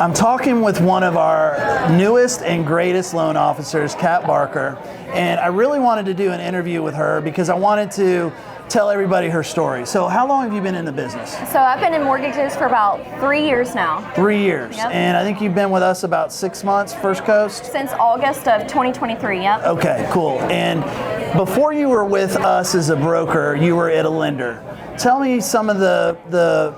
I'm talking with one of our newest and greatest loan officers, Kat Barker, and I really wanted to do an interview with her because I wanted to tell everybody her story. So how long have you been in the business? So I've been in mortgages for about 3 years now. 3 years. Yep. And I think you've been with us about 6 months, First Coast? Since August of 2023, yep. Okay, cool. And before you were with us as a broker, you were at a lender. Tell me some of the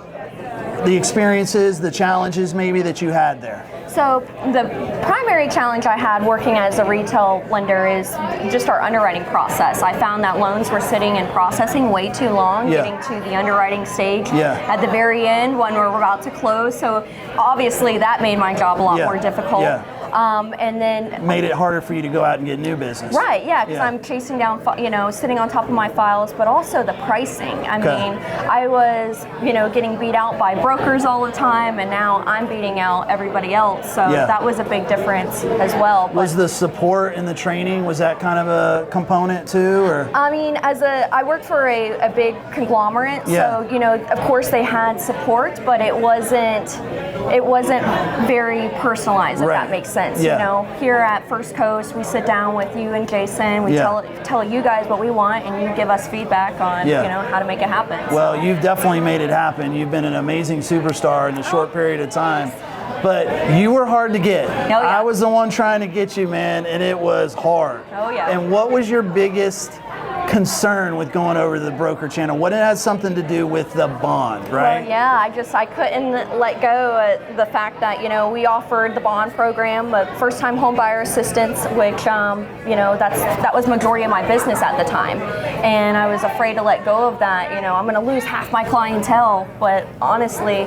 experiences, the challenges maybe that you had there. So the primary challenge I had working as a retail lender is just our underwriting process. I found that loans were sitting and processing way too long, getting to the underwriting stage at the very end when we're about to close. So obviously that made my job a lot more difficult. And then made it harder for you to go out and get new business. Right, yeah, because I'm chasing down, sitting on top of my files, but also the pricing. I mean, I was, getting beat out by brokers all the time, and now I'm beating out everybody else. So that was a big difference as well. Was the support and the training, was that kind of a component too, or? I mean, I worked for a big conglomerate, so of course they had support, but it wasn't very personalized, if that makes sense. Here at First Coast, we sit down with you and Jason. We tell you guys what we want, and you give us feedback on how to make it happen. Well, you've definitely made it happen. You've been an amazing superstar in a short period of time. But you were hard to get. I was the one trying to get you, man, and it was hard. And what was your biggest concern with going over to the broker channel? What it has something to do with the bond, right? Well, yeah, I couldn't let go of the fact that we offered the bond program, but first-time homebuyer assistance, which that was majority of my business at the time, and I was afraid to let go of that. I'm going to lose half my clientele, but honestly,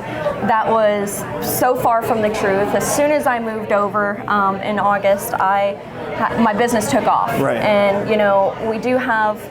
that was so far from the truth. As soon as I moved over in August, my business took off, and we do have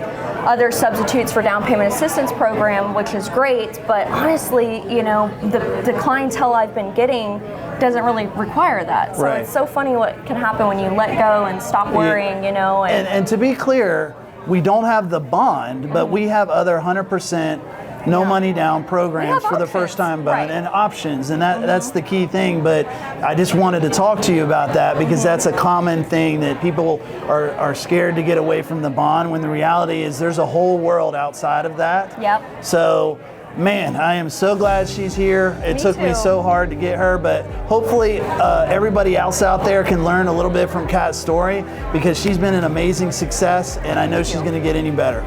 other substitutes for down payment assistance program, which is great, but honestly, the clientele I've been getting doesn't really require that. So it's so funny what can happen when you let go and stop worrying, And to be clear, we don't have the bond, but we have other 100% no money down programs for the first time buying and options, and that's the key thing. But I just wanted to talk to you about that because that's a common thing that people are scared to get away from the bond, when the reality is there's a whole world outside of that. So man, I am so glad she's here. It took me so hard to get her, but hopefully everybody else out there can learn a little bit from Kat's story, because she's been an amazing success, and I know she's going to get any better.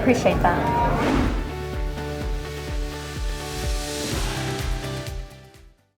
Appreciate that.